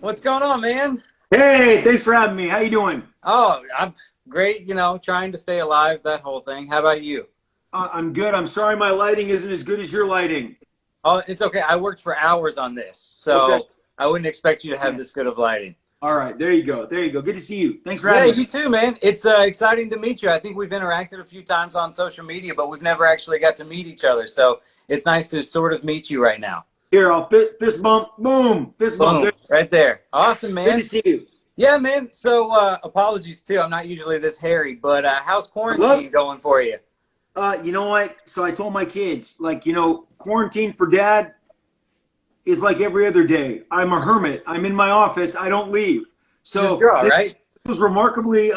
What's going on, man? Hey, thanks for having me. How you doing? Oh, I'm great, trying to stay alive, that whole thing. How about you? I'm good. I'm sorry my lighting isn't as good as your lighting. Oh, it's okay. I worked for hours on this, Okay. so I wouldn't expect you to have this good of lighting. All right. There you go. There you go. Good to see you. Thanks for Yeah, having me. you too, man. It's exciting to meet you. I think we've interacted a few times on social media, but we've never actually got to meet each other. So it's nice to sort of meet you right now. Here, I'll fist bump. Boom. Fist bump. Boom, right there. Awesome, Good man. to see you. Yeah, man. So apologies, too. I'm not usually this hairy, but how's quarantine going for you? You know what? So I told my kids, quarantine for dad is like every other day. I'm a hermit. I'm in my office. I don't leave. So Just draw, right? It was remarkably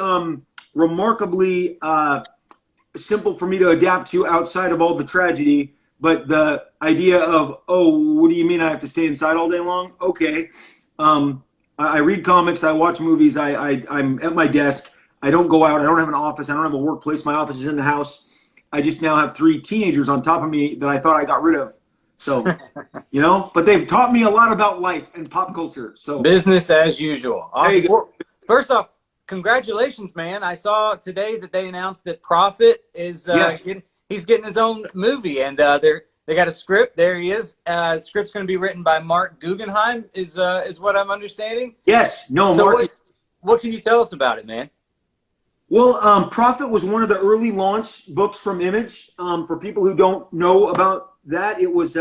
simple for me to adapt to outside of all the tragedy. But the idea of, oh, what do you mean I have to stay inside all day long? Okay. I read comics. I watch movies. I'm at my desk. I don't go out. I don't have an office. I don't have a workplace. My office is in the house. I just now have 3 teenagers on top of me that I thought I got rid of. So, but they've taught me a lot about life and pop culture. So business as usual. Awesome. There you go. First off, congratulations, man. I saw today that they announced that Prophet is he's getting his own movie, and they got a script. There he is. Script's going to be written by Mark Guggenheim, is what I'm understanding. Yes. No, so Mark. What can you tell us about it, man? Well, Prophet was one of the early launch books from Image. For people who don't know about that, it was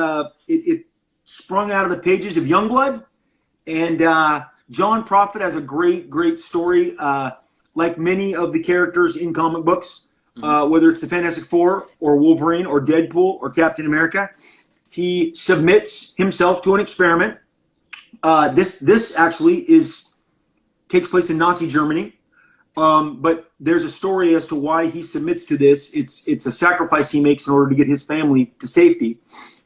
it sprung out of the pages of Youngblood, and John Prophet has a great story. Like many of the characters in comic books, whether it's the Fantastic Four or Wolverine or Deadpool or Captain America, he submits himself to an experiment. This actually takes place in Nazi Germany. But there's a story as to why he submits to this. It's a sacrifice he makes in order to get his family to safety.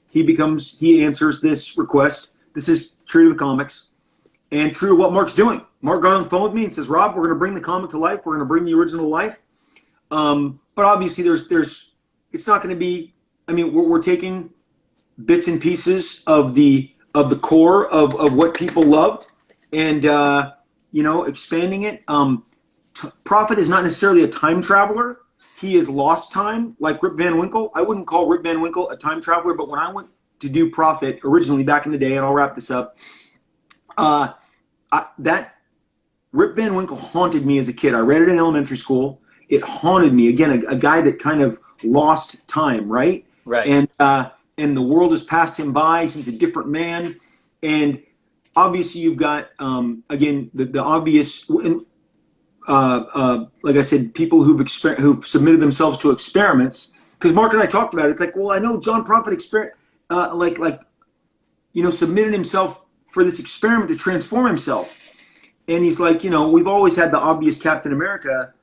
He answers this request. This is true to the comics and true to what Mark's doing. Mark got on the phone with me and says, Rob, we're going to bring the comic to life. We're going to bring the original to life. But obviously it's not going to be, we're taking bits and pieces of the core of what people loved and, expanding it. Prophet is not necessarily a time traveler. He is lost time, like Rip Van Winkle. I wouldn't call Rip Van Winkle a time traveler, but when I went to do Prophet originally back in the day, and I'll wrap this up, that Rip Van Winkle haunted me as a kid. I read it in elementary school. It haunted me. Again, a guy that kind of lost time, right? Right. And the world has passed him by. He's a different man. And obviously you've got, again, the obvious... like I said, people who've submitted themselves to experiments. Because Mark and I talked about it. It's like, well, I know John Prophet submitted himself for this experiment to transform himself. And he's like, we've always had the obvious Captain America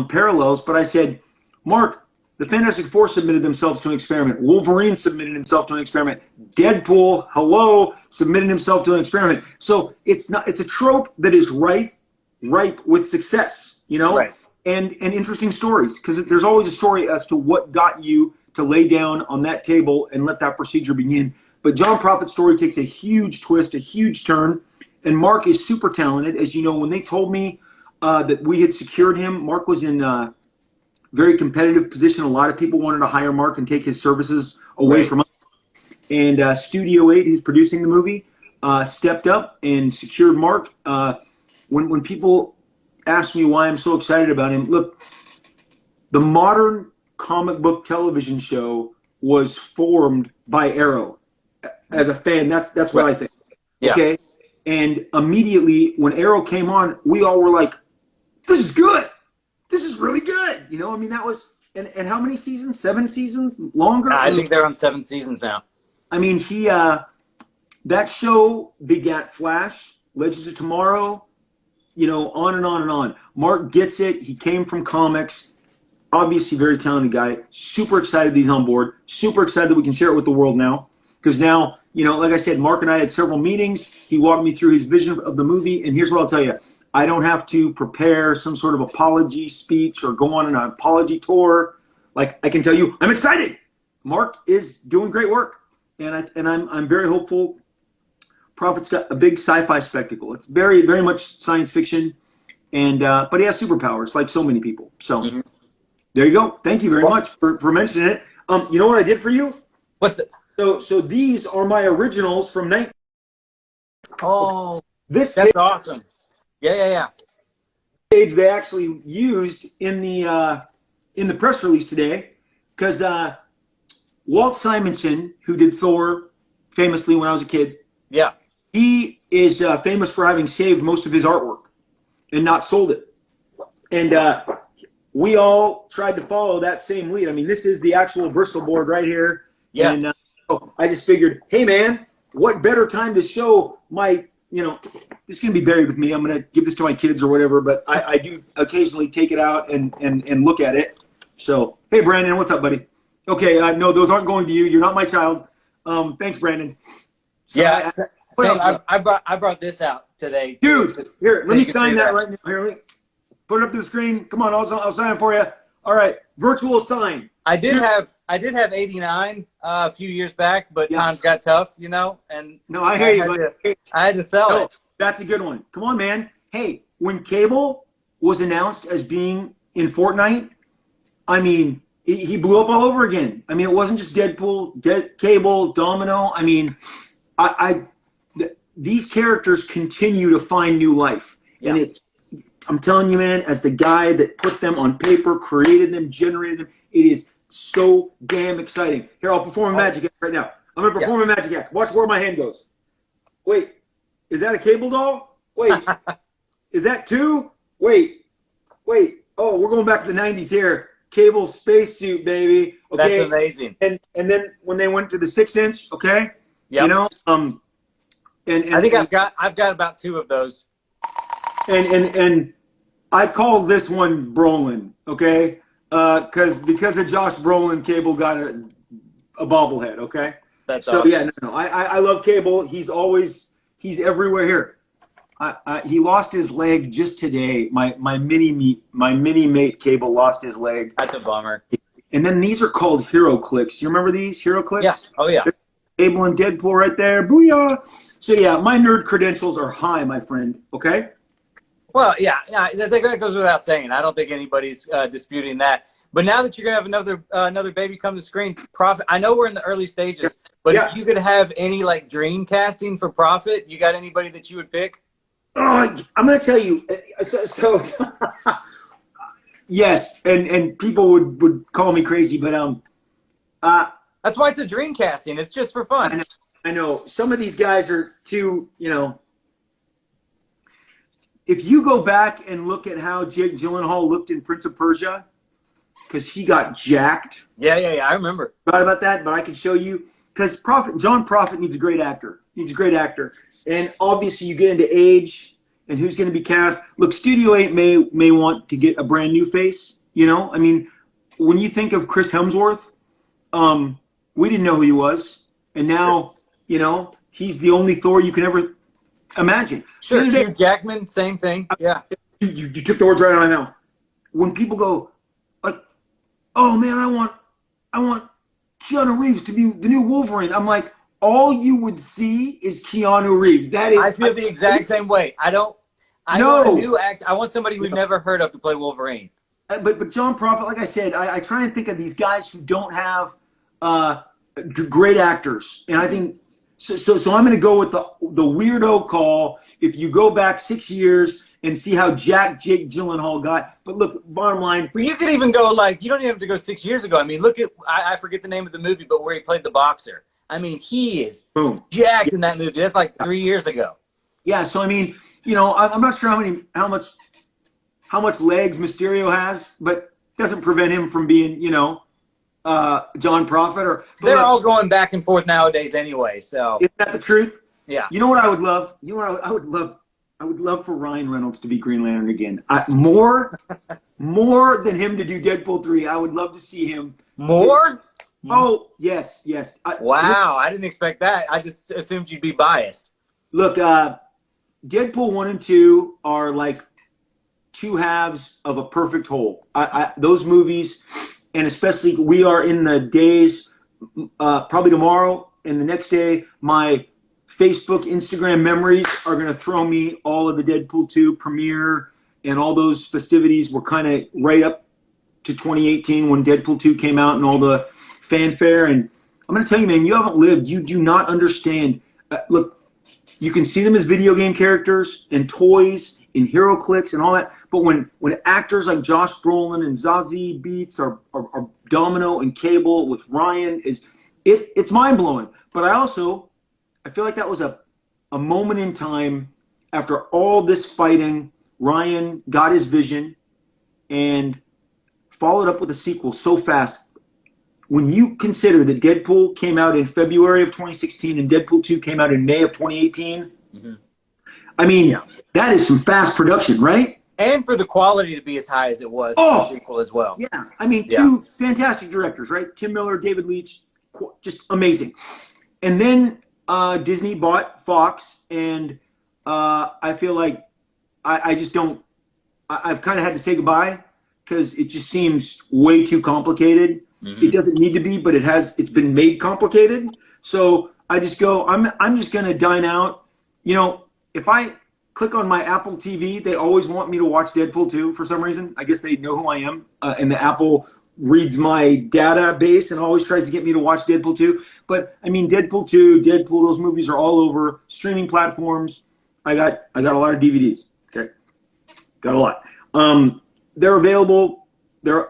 parallels. But I said, Mark, the Fantastic Four submitted themselves to an experiment. Wolverine submitted himself to an experiment. Deadpool, submitted himself to an experiment. So it's a trope that is ripe with success, right. and interesting stories, because there's always a story as to what got you to lay down on that table and let that procedure begin. But John Prophet's story takes a huge twist, a huge turn, and Mark is super talented. As you know, when they told me that we had secured him, Mark was in a very competitive position. A lot of people wanted to hire Mark and take his services away from us. And Studio 8, who's producing the movie, stepped up and secured Mark. When people ask me why I'm so excited about him, look, the modern comic book television show was formed by Arrow. As a fan, that's what I think. Yeah. Okay? And immediately when Arrow came on, we all were like, this is good. This is really good. That was, and how many seasons? 7 seasons? Longer? I think they're on 7 seasons now. That show begat Flash, Legends of Tomorrow, on and on and on. Mark gets it. He came from comics. Obviously, very talented guy. Super excited that he's on board. Super excited that we can share it with the world now. Because now, like I said, Mark and I had several meetings. He walked me through his vision of the movie. And here's what I'll tell you. I don't have to prepare some sort of apology speech or go on an apology tour. Like, I can tell you, I'm excited. Mark is doing great work. And I'm very hopeful Prophet's got a big sci-fi spectacle. It's very, very much science fiction, and but he has superpowers like so many people. So there you go. Thank you very much for mentioning it. You know what I did for you? What's it? So these are my originals from 19. Oh, This that's awesome. Yeah. page they actually used in the press release today, because Walt Simonson, who did Thor famously when I was a kid, Yeah. he is famous for having saved most of his artwork and not sold it. And we all tried to follow that same lead. I mean, this is the actual Bristol board right here. Yeah. And I just figured, hey, man, what better time to show my, this is going to be buried with me. I'm going to give this to my kids or whatever, but I do occasionally take it out and look at it. So, hey, Brandon, what's up, buddy? Okay, no, those aren't going to you. You're not my child. Thanks, Brandon. So Yeah. I brought this out today. Dude, here, let me sign that right now. Here, put it up to the screen. Come on, I'll sign it for you. All right, virtual sign. I did have 89 a few years back, but times got tough, and no, I hear you. I had to sell it. That's a good one. Come on, man. Hey, when Cable was announced as being in Fortnite, I mean, he blew up all over again. I mean, it wasn't just Deadpool, Cable, Domino. I mean, these characters continue to find new life. Yeah. And I'm telling you, man, as the guy that put them on paper, created them, generated them, it is so damn exciting. Here, I'll perform a magic act right now. I'm going to perform a magic act. Watch where my hand goes. Wait, is that a Cable doll? Wait, is that two? Wait. Oh, we're going back to the 90s here. Cable spacesuit, baby. Okay. That's amazing. And then when they went to the 6-inch, okay? Yeah. And I think I've got about 2 of those. And I call this one Brolin, okay? Because of Josh Brolin, Cable got a bobblehead, okay? That's so awesome. Yeah, no. I love Cable. He's everywhere here. He lost his leg just today. My mini mate Cable lost his leg. That's a bummer. And then these are called Hero Clicks. You remember these Hero Clicks? Yeah. Oh yeah. There's Cable and Deadpool right there. Booyah! So yeah, my nerd credentials are high, my friend. Okay. Well, yeah, that goes without saying. I don't think anybody's disputing that. But now that you're gonna have another baby come to screen, Prophet. I know we're in the early stages, but if you could have any like dream casting for Prophet, you got anybody that you would pick? Oh, I'm gonna tell you. So yes, and people would call me crazy, but that's why it's a dream casting. It's just for fun. I know. Some of these guys are too, if you go back and look at how Jake Gyllenhaal looked in Prince of Persia, because he got jacked. Yeah, I remember. Right about that, but I can show you. Because John Prophet needs a great actor. And obviously you get into age and who's going to be cast. Look, Studio 8 may want to get a brand new face. I mean, when you think of Chris Hemsworth, we didn't know who he was. And now, he's the only Thor you can ever imagine. Sure, Hugh Jackman, same thing. Yeah. You took the words right out of my mouth. When people go, like, oh man, I want Keanu Reeves to be the new Wolverine. I'm like, all you would see is Keanu Reeves. That is. I feel the exact same way. I want a new act. I want somebody we've never heard of to play Wolverine. But John Prophet, like I said, I try and think of these guys who don't have great actors, and I think so. I'm going to go with the weirdo call. If you go back 6 years and see how Jake Gyllenhaal got. But look, bottom line. Well, you could even go you don't even have to go 6 years ago. I mean, look at I forget the name of the movie, but where he played the boxer. I mean, he is jacked in that movie. That's like 3 years ago. Yeah. So I mean, I'm not sure how much legs Mysterio has, but doesn't prevent him from being, John Prophet. They're all going back and forth nowadays anyway. So isn't that the truth? Yeah. You know what I would love? I would love. I would love for Ryan Reynolds to be Green Lantern again. More than him to do Deadpool 3. I would love to see him. More? Oh, yes. Wow, I didn't expect that. I just assumed you'd be biased. Look, Deadpool 1 and 2 are like two halves of a perfect whole. Those movies, and especially we are in the days, probably tomorrow and the next day, my Facebook, Instagram memories are going to throw me all of the Deadpool 2 premiere and all those festivities were kind of right up to 2018 when Deadpool 2 came out and all the fanfare. And I'm going to tell you, man, you haven't lived. You do not understand. Look, you can see them as video game characters and toys and hero clicks and all that. But when actors like Josh Brolin and Zazie Beetz are Domino and Cable with Ryan, it's mind-blowing. But I feel like that was a moment in time after all this fighting. Ryan got his vision and followed up with a sequel so fast. When you consider that Deadpool came out in February of 2016 and Deadpool 2 came out in May of 2018, I mean, that is some fast production, right? And for the quality to be as high as it was for the sequel as well. Yeah, I mean, two fantastic directors, right? Tim Miller, David Leitch, just amazing. And then Disney bought Fox, and I feel like I just don't. I've kind of had to say goodbye because it just seems way too complicated. It doesn't need to be, but it's been made complicated. So I just go. I'm just gonna dine out. You know, if I click on my Apple TV, they always want me to watch Deadpool 2 for some reason. I guess they know who I am, and the Apple reads my database and always tries to get me to watch Deadpool 2. But I mean, Deadpool 2, Deadpool, those movies are all over streaming platforms. I got a lot of DVDs. Okay, got a lot. They're available. They're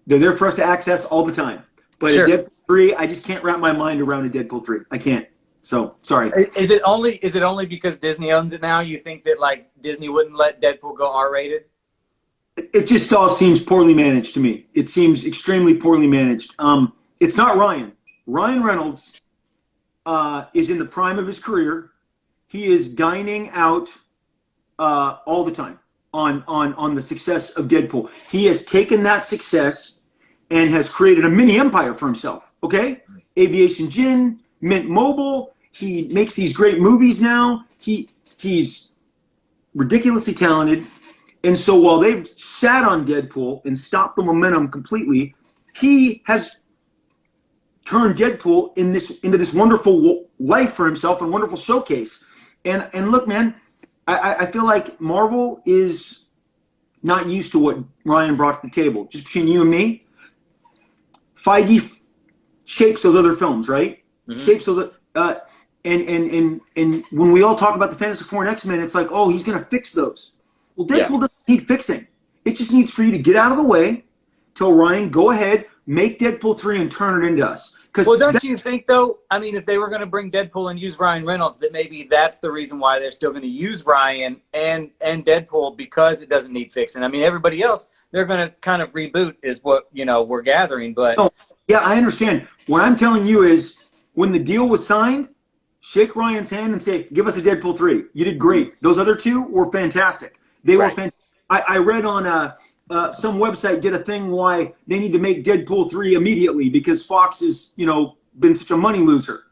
there for us to access all the time. But at Deadpool 3, I just can't wrap my mind around a Deadpool 3. I can't. So sorry. Is it only because Disney owns it now? You think that like Disney wouldn't let Deadpool go R-rated? It just all seems poorly managed to me. It seems extremely poorly managed. It's not Ryan. Ryan Reynolds is in the prime of his career. He is dining out all the time on the success of Deadpool. He has taken that success and has created a mini empire for himself. Okay, Aviation Gin, Mint Mobile. He makes these great movies now. He's ridiculously talented. And so while they've sat on Deadpool and stopped the momentum completely, he has turned Deadpool into this wonderful life for himself and wonderful showcase. And look, man, I feel like Marvel is not used to what Ryan brought to the table. Just between you and me, Feige shapes those other films, right? Shapes those. And when we all talk about the Fantastic Four and X-Men, it's like, oh, he's gonna fix those. Well, Deadpool doesn't need fixing. It just needs for you to get out of the way, tell Ryan, go ahead, make Deadpool 3 and turn it into us. Well, don't you think, though, I mean, if they were going to bring Deadpool and use Ryan Reynolds, that maybe that's the reason why they're still going to use Ryan and Deadpool, because it doesn't need fixing. I mean, everybody else, they're going to kind of reboot is what, we're gathering. But yeah, I understand. What I'm telling you is when the deal was signed, shake Ryan's hand and say, give us a Deadpool 3. You did great. Those other two were fantastic. They were fantastic. I read on some website did a thing why they need to make Deadpool 3 immediately because Fox has, been such a money loser.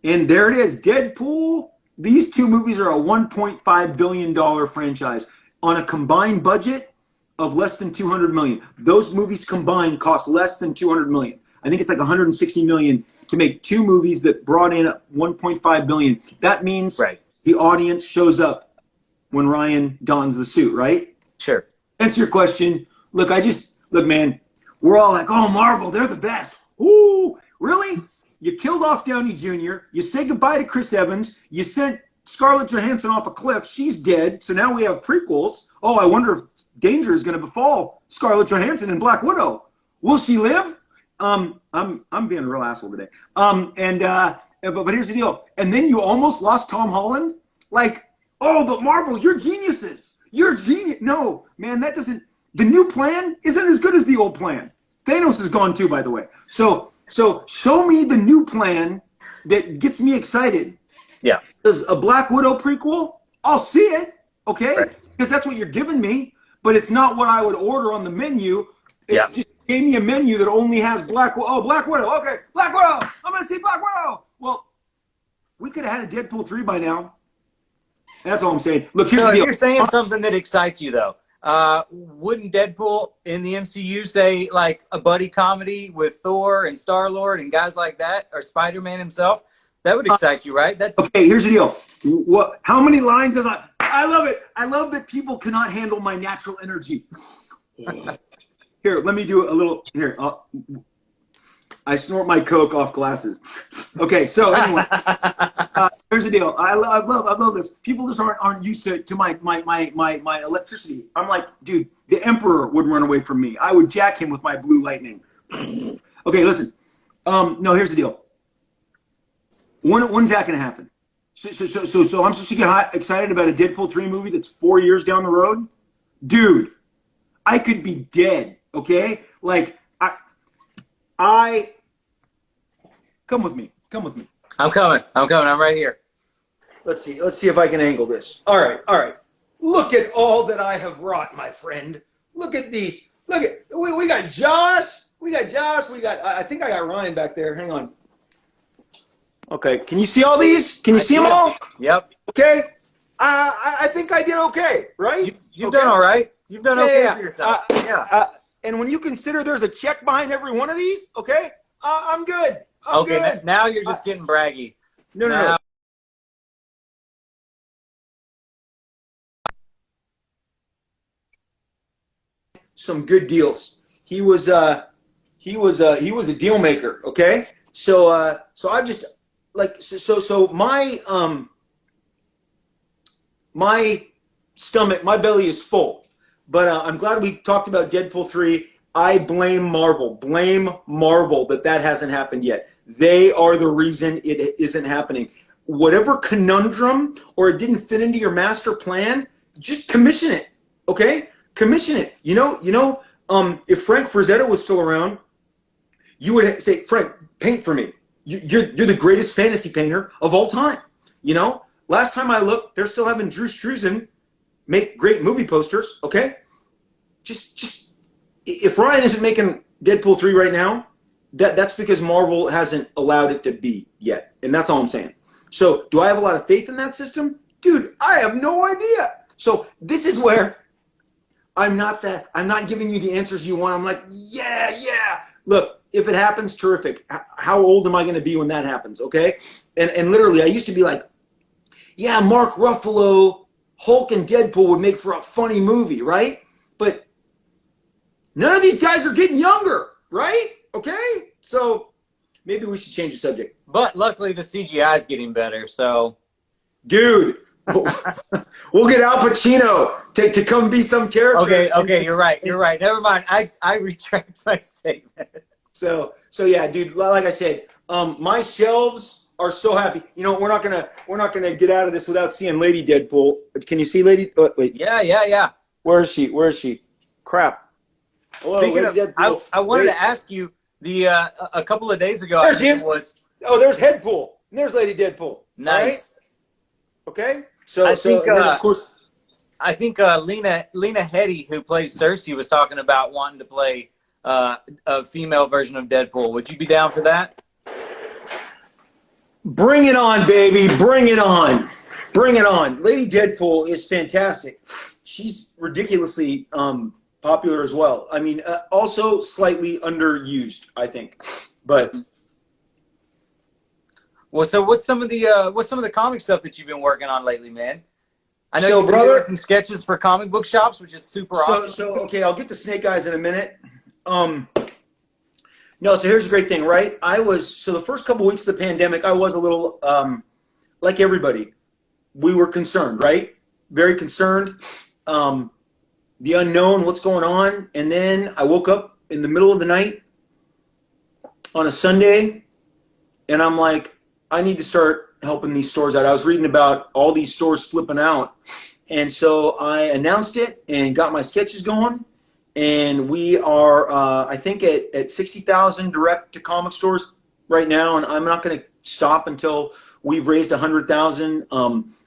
And there it is, Deadpool. These two movies are a $1.5 billion franchise on a combined budget of less than $200 million. Those movies combined cost less than $200 million. I think it's like $160 million to make two movies that brought in $1.5 billion. That means the audience shows up when Ryan dons the suit, right? Sure. Answer your question. Look, man, we're all like, oh, Marvel, they're the best. Ooh, really? You killed off Downey Jr., you said goodbye to Chris Evans, you sent Scarlett Johansson off a cliff, she's dead, so now we have prequels. Oh, I wonder if danger is going to befall Scarlett Johansson and Black Widow. Will she live? I'm being a real asshole today. But here's the deal. And then you almost lost Tom Holland? Like, oh, but Marvel, you're geniuses. You're genius. No, man, that doesn't. The new plan isn't as good as the old plan. Thanos is gone too, by the way. So show me the new plan that gets me excited. Yeah. Does a Black Widow prequel? I'll see it, okay? Because that's what you're giving me. But it's not what I would order on the menu. It's just gave me a menu that only has Black Widow. Oh, Black Widow. Okay, Black Widow. I'm going to see Black Widow. Well, we could have had a Deadpool 3 by now. That's all I'm saying. Look, here's the deal. You're saying something that excites you, though. Wouldn't Deadpool in the MCU say, like, a buddy comedy with Thor and Star-Lord and guys like that, or Spider-Man himself? That would excite you, right? That's okay. Here's the deal. What? How many lines is that? I love it. I love that people cannot handle my natural energy. Here, let me do a little. Here, I snort my Coke off glasses. Okay, so anyway, here's the deal. I love this. People just aren't used to my electricity. I'm like, dude, the Emperor would run away from me. I would jack him with my blue lightning. Okay, listen. No, here's the deal. When's that gonna happen? So I'm supposed to get excited about a Deadpool 3 movie that's 4 years down the road? Dude, I could be dead, okay? Like, I come with me. Come with me. I'm coming. I'm right here. Let's see if I can angle this. All right. Look at all that I have wrought, my friend. Look at these. Look at, we got Josh. I think I got Ryan back there. Hang on. Okay, can you see all these? Can you see them all? Yep. Okay. I think I did okay, right? You've done all right. You've done okay for yourself. And when you consider there's a check behind every one of these, okay, I'm good. I'm good. Now you're just getting braggy. No. Some good deals. He was a deal maker. Okay, so I just like so my stomach, my belly is full. But I'm glad we talked about Deadpool 3. I blame Marvel. Blame Marvel that hasn't happened yet. They are the reason it isn't happening. Whatever conundrum or it didn't fit into your master plan, just commission it. Okay? Commission it. You know, if Frank Frazetta was still around, you would say, Frank, paint for me. You're the greatest fantasy painter of all time. You know? Last time I looked, they're still having Drew Struzan make great movie posters, okay? Just if Ryan isn't making Deadpool 3 right now, that's because Marvel hasn't allowed it to be yet. And that's all I'm saying. So do I have a lot of faith in that system? Dude, I have no idea. So this is where I'm not giving you the answers you want. I'm like, yeah. Look, if it happens, terrific. How old am I going to be when that happens, okay? And literally, I used to be like, yeah, Mark Ruffalo, Hulk and Deadpool would make for a funny movie, right? But none of these guys are getting younger, right? Okay? So maybe we should change the subject. But luckily the CGI is getting better, so. Dude, we'll get Al Pacino to come be some character. Okay, you're right. Never mind. I retract my statement. So yeah, dude, like I said, my shelves are so happy. You know, we're not gonna get out of this without seeing Lady Deadpool. Can you see Lady? Oh, wait. Yeah. Where is she? Crap. Hello, Speaking Lady of, Deadpool. I wanted to ask you a couple of days ago. There she is. Oh, there's Deadpool. And there's Lady Deadpool. Nice. Right? Okay. So I think of course. I think Lena Heady, who plays Cersei, was talking about wanting to play a female version of Deadpool. Would you be down for that? Bring it on, baby. Bring it on. Lady Deadpool is fantastic. She's ridiculously popular as well. I mean, also slightly underused, I think. But well, so what's some of the comic stuff that you've been working on lately, man? I know you've been doing some sketches for comic book shops, which is super awesome. So okay, I'll get to Snake Eyes in a minute. No, so here's the great thing, right? The first couple weeks of the pandemic, I was a little, like everybody, we were concerned, right? Very concerned. The unknown, what's going on? And then I woke up in the middle of the night on a Sunday, and I'm like, I need to start helping these stores out. I was reading about all these stores flipping out. And so I announced it and got my sketches going. And we are, I think, at 60,000 direct to comic stores right now. And I'm not going to stop until we've raised 100,000.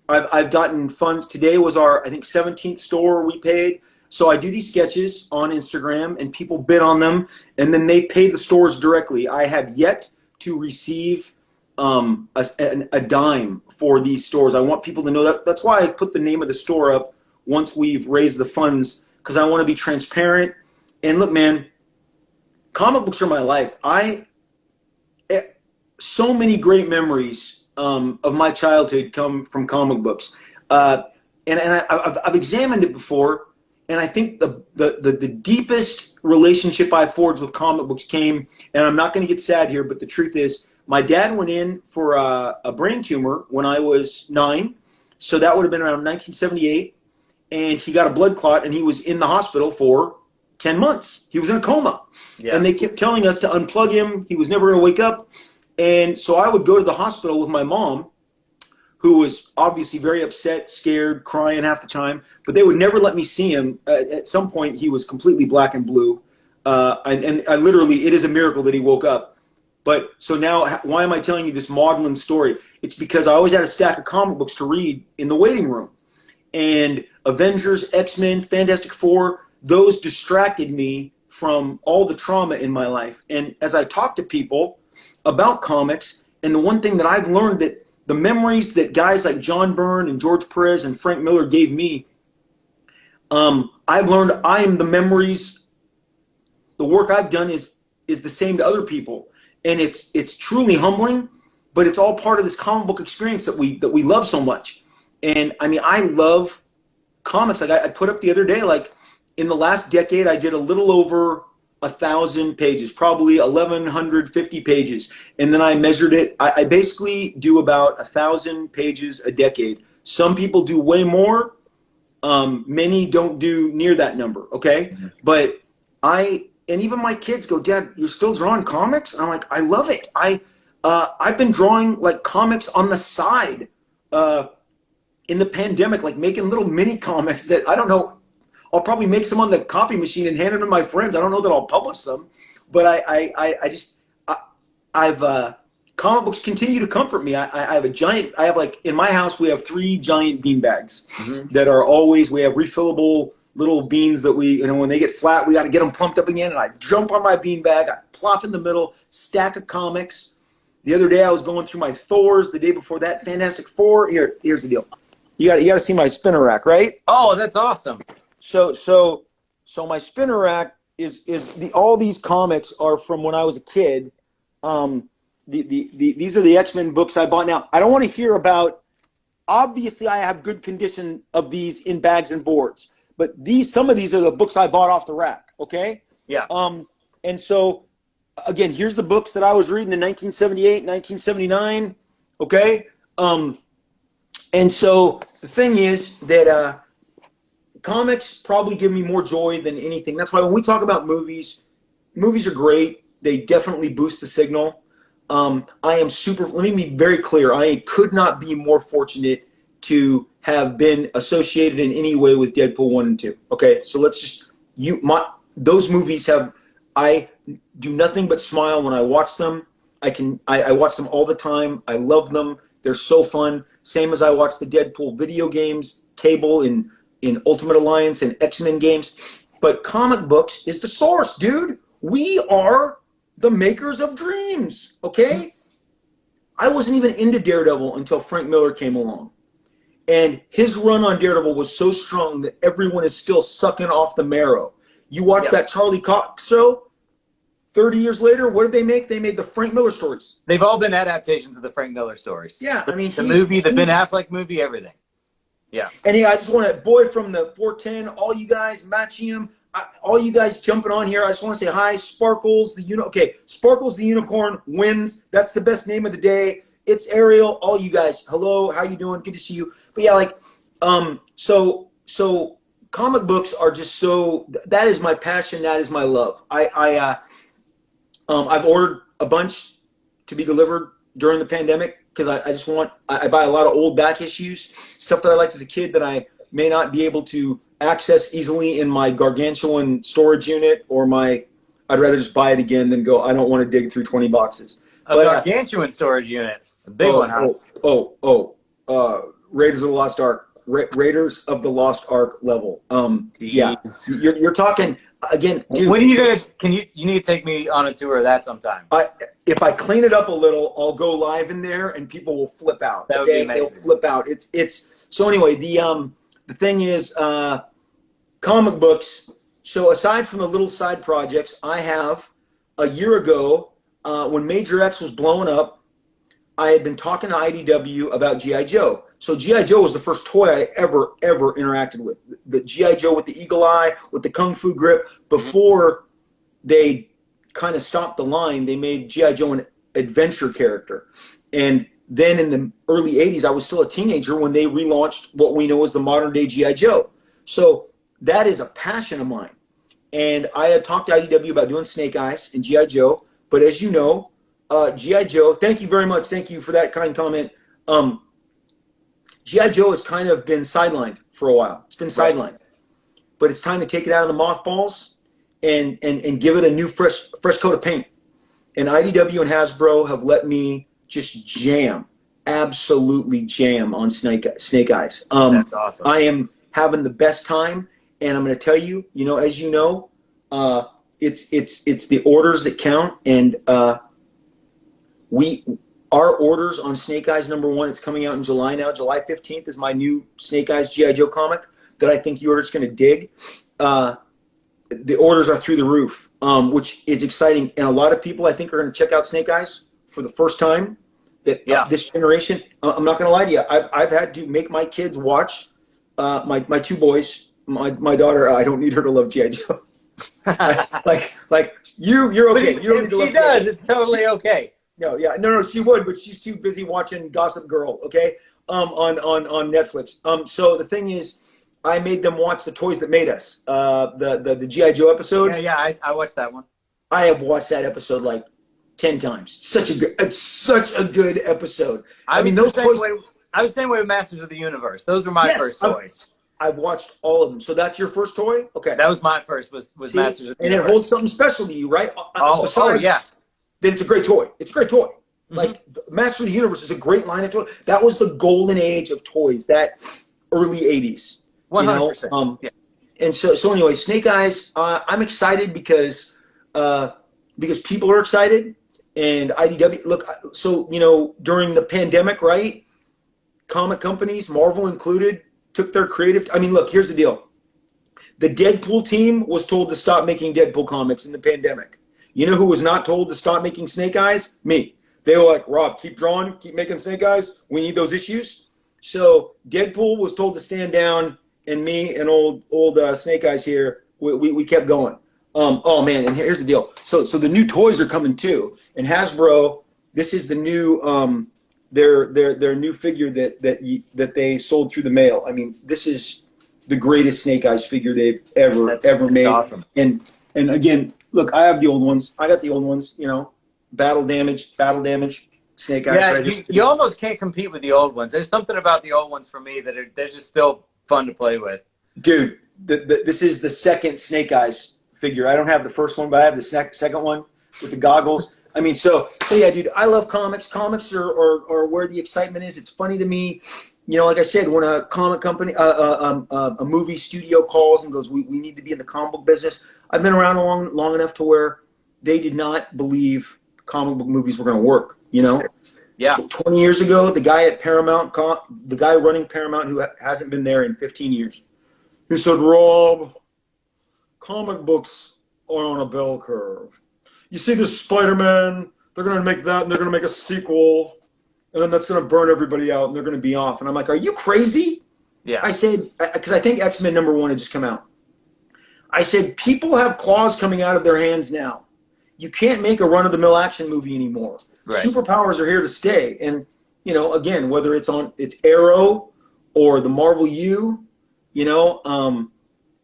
I've gotten funds. Today was our, I think, 17th store we paid. So I do these sketches on Instagram, and people bid on them, and then they pay the stores directly. I have yet to receive a dime for these stores. I want people to know that. That's why I put the name of the store up once we've raised the funds, because I want to be transparent. And look, man, comic books are my life. So many great memories of my childhood come from comic books. I've examined it before, and I think the deepest relationship I forged with comic books came, and I'm not going to get sad here, but the truth is, my dad went in for a brain tumor when I was 9, so that would have been around 1978, and he got a blood clot, and he was in the hospital for 10 months. He was in a coma, and they kept telling us to unplug him. He was never going to wake up, and so I would go to the hospital with my mom, who was obviously very upset, scared, crying half the time, but they would never let me see him. At some point, he was completely black and blue, and I literally, it is a miracle that he woke up. But so now, why am I telling you this maudlin story? It's because I always had a stack of comic books to read in the waiting room. And Avengers, X-Men, Fantastic Four, those distracted me from all the trauma in my life. And as I talk to people about comics, and the one thing that I've learned, that the memories that guys like John Byrne and George Perez and Frank Miller gave me, I've learned I am the memories, the work I've done is the same to other people. And it's truly humbling, but it's all part of this comic book experience that we love so much. And I mean, I love comics. Like I put up the other day, like in the last decade, I did a little over 1,000 pages, probably 1,150 pages. And then I measured it. I basically do about 1,000 pages a decade. Some people do way more. Many don't do near that number. Okay. Mm-hmm. But and even my kids go, Dad, you're still drawing comics? And I'm like, I love it. I've been drawing like comics on the side in the pandemic, like making little mini comics that I don't know. I'll probably make some on the copy machine and hand them to my friends. I don't know that I'll publish them, but comic books continue to comfort me. I have like in my house, we have 3 giant bean bags that are always, we have refillable little beans that when they get flat, we got to get them plumped up again. And I jump on my bean bag, I plop in the middle, stack of comics. The other day I was going through my Thors. The day before that, Fantastic Four. Here's the deal. You got to see my spinner rack, right? Oh, that's awesome. So my spinner rack is all these comics are from when I was a kid. These are the X-Men books I bought. Now I don't want to hear about. Obviously, I have good condition of these in bags and boards. But some of these are the books I bought off the rack, okay? Yeah. And so, again, here's the books that I was reading in 1978, 1979, okay? And so the thing is that comics probably give me more joy than anything. That's why when we talk about movies are great. They definitely boost the signal. Let me be very clear. I could not be more fortunate to have been associated in any way with Deadpool 1 and 2. Okay, so let's just those movies I do nothing but smile when I watch them. I watch them all the time. I love them. They're so fun. Same as I watch the Deadpool video games, Cable in Ultimate Alliance and X-Men games. But comic books is the source, dude. We are the makers of dreams. Okay? I wasn't even into Daredevil until Frank Miller came along. And his run on Daredevil was so strong that everyone is still sucking off the marrow. You watch that Charlie Cox show, 30 years later, what did they make? They made the Frank Miller stories. They've all been adaptations of the Frank Miller stories. Yeah, I mean, the movie, the Ben Affleck movie, everything. Yeah. And I just want to, boy from the 410, all you guys, Matchium, all you guys jumping on here, I just want to say hi. Sparkles, Sparkles the Unicorn wins. That's the best name of the day. It's Ariel, all you guys. Hello, how you doing? Good to see you. But yeah, so comic books are just so, that is my passion, that is my love. I've ordered a bunch to be delivered during the pandemic because I buy a lot of old back issues, stuff that I liked as a kid that I may not be able to access easily in my gargantuan storage unit, or I'd rather just buy it again than go, I don't want to dig through 20 boxes. Gargantuan storage unit. A big one, huh? Raiders of the Lost Ark. Raiders of the Lost Ark level. Yeah. You're talking, again, dude. When are you going to, you need to take me on a tour of that sometime. If I clean it up a little, I'll go live in there and people will flip out. That would be amazing. They'll flip out. So anyway, the thing is, comic books. So aside from the little side projects, I have a year ago, when Major X was blowing up, I had been talking to IDW about G.I. Joe. So G.I. Joe was the first toy I ever interacted with. The G.I. Joe with the eagle eye, with the kung fu grip. Before they kind of stopped the line, they made G.I. Joe an adventure character. And then in the early 80s, I was still a teenager when they relaunched what we know as the modern day G.I. Joe. So that is a passion of mine. And I had talked to IDW about doing Snake Eyes and G.I. Joe. But as you know, G.I. Joe, thank you very much. Thank you for that kind comment. G.I. Joe has kind of been sidelined for a while. It's been sidelined. But it's time to take it out of the mothballs and give it a new fresh coat of paint. And IDW and Hasbro have let me just jam, absolutely jam on Snake Eyes. That's awesome. I am having the best time, and I'm going to tell you, as you know, it's the orders that count, and our orders on Snake Eyes #1, it's coming out in July now. July 15th is my new Snake Eyes G.I. Joe comic that I think you're just going to dig. The orders are through the roof, which is exciting. And a lot of people, I think, are going to check out Snake Eyes for the first time. This generation, I'm not going to lie to you. I've had to make my kids watch, my two boys, my daughter, I don't need her to love G.I. Joe. You're okay. You don't need to love she does. It's totally okay. No, she would, but she's too busy watching Gossip Girl, okay, on Netflix. So the thing is, I made them watch The Toys That Made Us, the G.I. Joe episode. I watched that one. I have watched that episode like 10 times. It's such a good episode. I mean, those toys. I was the same way with Masters of the Universe. Those were my first toys. I've watched all of them. So that's your first toy? Okay. That was my first. Was Masters of the Universe. And it holds something special to you, right? Oh yeah. Then it's a great toy. It's a great toy. Like Master of the Universe is a great line of toys. That was the golden age of toys. That early 80s. 100%. And so anyway, Snake Eyes. I'm excited because people are excited, and IDW. Look, so during the pandemic, right? Comic companies, Marvel included, took their creative. I mean, look. Here's the deal. The Deadpool team was told to stop making Deadpool comics in the pandemic. You know who was not told to stop making Snake Eyes? Me. They were like, Rob, keep drawing, keep making Snake Eyes. We need those issues. So Deadpool was told to stand down, and me and old Snake Eyes here, we kept going. Oh man, and here's the deal. So the new toys are coming too. And Hasbro, this is the new their new figure that they sold through the mail. I mean, this is the greatest Snake Eyes figure they've ever made. Awesome. And again, look, I have the old ones. I got the old ones, battle damage, Snake Eyes. Yeah, you almost can't compete with the old ones. There's something about the old ones for me that they're just still fun to play with. Dude, this is the second Snake Eyes figure. I don't have the first one, but I have the second one with the goggles. I mean, so yeah, dude, I love comics. Comics are where the excitement is. It's funny to me. Like I said, when a comic company, a movie studio calls and goes, we need to be in the comic book business. I've been around long enough to where they did not believe comic book movies were going to work, Yeah. 20 years ago, the guy at Paramount, the guy running Paramount who hasn't been there in 15 years, he said, Rob, comic books are on a bell curve. You see this Spider-Man, they're going to make that, and they're going to make a sequel, and then that's going to burn everybody out, and they're going to be off. And I'm like, are you crazy? Yeah. I said, because I think X-Men #1 had just come out. I said, people have claws coming out of their hands now. You can't make a run-of-the-mill action movie anymore. Right. Superpowers are here to stay. And, again, whether it's Arrow or the Marvel U,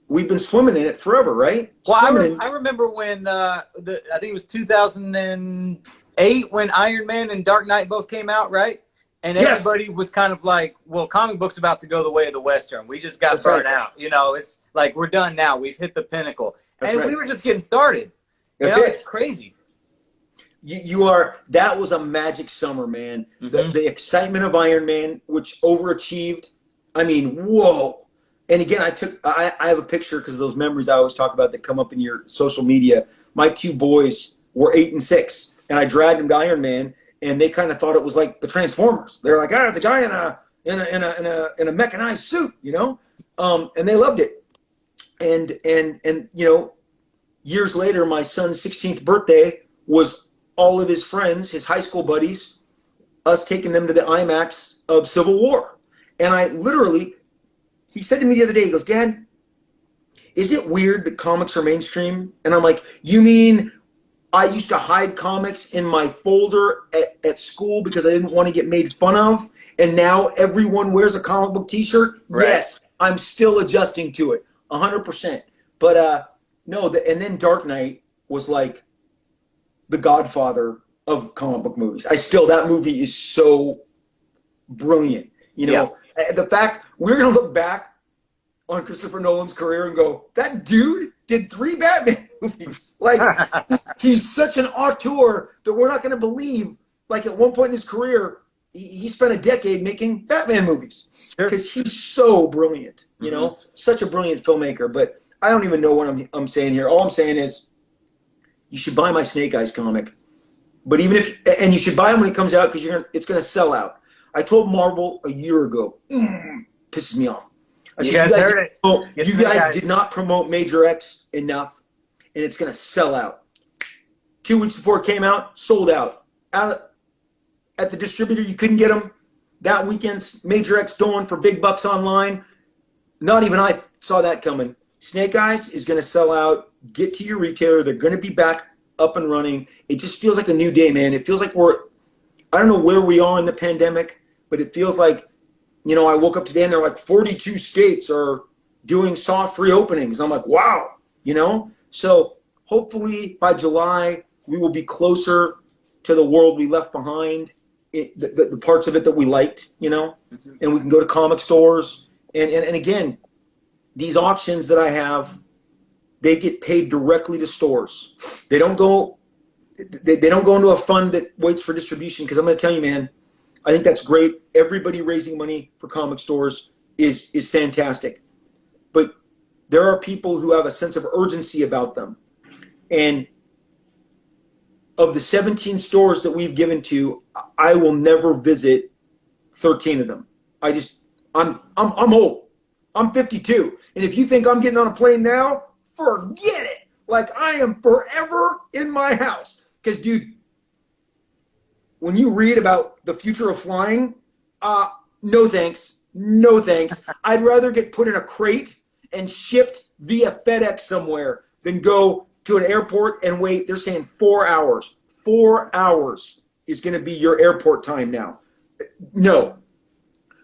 we've been swimming in it forever, right? Well, I remember when, I think it was 2008 when Iron Man and Dark Knight both came out, right? And everybody was kind of like, well, comic books about to go the way of the Western. We just got burnt out. It's like, we're done now. We've hit the pinnacle. We were just getting started. It's crazy. That was a magic summer, man. The excitement of Iron Man, which overachieved. I mean, whoa. And again, I have a picture because those memories I always talk about that come up in your social media. My two boys were 8 and 6, and I dragged them to Iron Man, and they kind of thought it was like the Transformers. They're like, it's a guy in a mechanized suit, and they loved it. And years later, my son's 16th birthday was all of his friends, his high school buddies, us taking them to the IMAX of Civil War. And I literally, he said to me the other day, he goes, Dad, is it weird that comics are mainstream? And I'm like, you mean I used to hide comics in my folder at school because I didn't want to get made fun of, and now everyone wears a comic book t-shirt? Right. Yes, I'm still adjusting to it, 100%. But no, and then Dark Knight was like the godfather of comic book movies. That movie is so brilliant. You know, the fact we're going to look back on Christopher Nolan's career and go, that dude did 3 Batman movies. Like, he's such an auteur that we're not going to believe, like, at one point in his career, he spent a decade making Batman movies because he's so brilliant, you know, such a brilliant filmmaker. But I don't even know what I'm saying here. All I'm saying is you should buy my Snake Eyes comic. But even if, and you should buy him when it comes out because it's going to sell out. I told Marvel a year ago, pisses me off. I said, you guys did not promote Major X enough, and it's going to sell out. 2 weeks before it came out, sold out. At the distributor, you couldn't get them. That weekend's Major X going for big bucks online. Not even I saw that coming. Snake Eyes is going to sell out. Get to your retailer. They're going to be back up and running. It just feels like a new day, man. It feels like I don't know where we are in the pandemic, but it feels like, you know, I woke up today and they're like 42 states are doing soft reopenings. I'm like, wow, you know? So hopefully by July, we will be closer to the world we left behind, the parts of it that we liked, you know? And we can go to comic stores. And again, these auctions that I have, they get paid directly to stores. They don't go into a fund that waits for distribution, because I'm going to tell you, man, I think that's great. Everybody raising money for comic stores is fantastic. But there are people who have a sense of urgency about them. And of the 17 stores that we've given to, I will never visit 13 of them. I'm old. I'm 52. And if you think I'm getting on a plane now, forget it. Like, I am forever in my house. Because, dude, when you read about the future of flying, no thanks. No thanks. I'd rather get put in a crate and shipped via FedEx somewhere than go to an airport and wait. They're saying 4 hours. 4 hours is going to be your airport time now. No.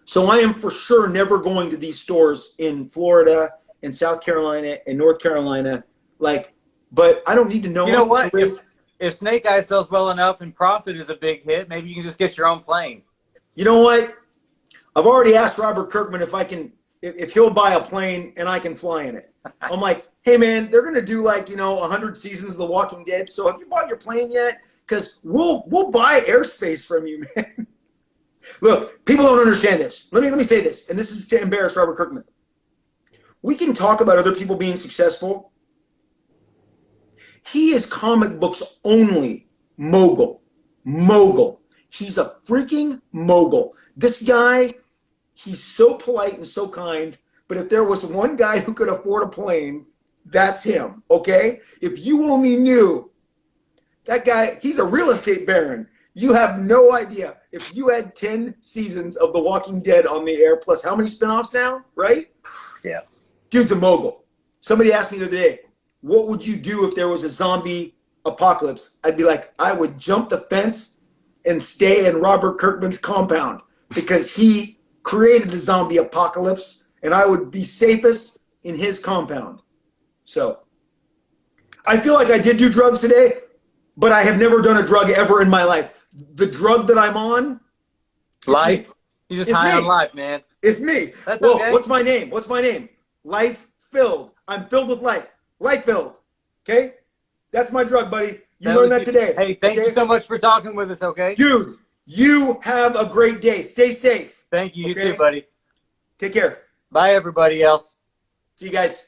So I am for sure never going to these stores in Florida and South Carolina and North Carolina. Like, but I don't need to know. You know what? If Snake Eyes sells well enough and Prophet is a big hit, maybe you can just get your own plane. You know what? I've already asked Robert Kirkman if he'll buy a plane and I can fly in it. I'm like, hey man, they're gonna do 100 seasons of The Walking Dead. So have you bought your plane yet? Because we'll buy airspace from you, man. Look, people don't understand this. Let me say this, and this is to embarrass Robert Kirkman. We can talk about other people being successful. He is comic books only mogul. Mogul. He's a freaking mogul. This guy, he's so polite and so kind, but if there was one guy who could afford a plane, that's him, okay? If you only knew that guy, he's a real estate baron. You have no idea. If you had 10 seasons of The Walking Dead on the air, plus how many spinoffs now, right? Yeah. Dude's a mogul. Somebody asked me the other day, what would you do if there was a zombie apocalypse? I'd be like, I would jump the fence and stay in Robert Kirkman's compound because he created the zombie apocalypse, and I would be safest in his compound. So I feel like I did do drugs today, but I have never done a drug ever in my life. The drug that I'm on, life. You're just high on life, man. It's me. That's okay. What's my name? What's my name? Life filled. I'm filled with life. Life filled. Okay? That's my drug, buddy. You learned that today. Hey, thank you so much for talking with us, okay? Dude, you have a great day. Stay safe. Thank you. You too, buddy. Take care. Bye, everybody else. See you guys.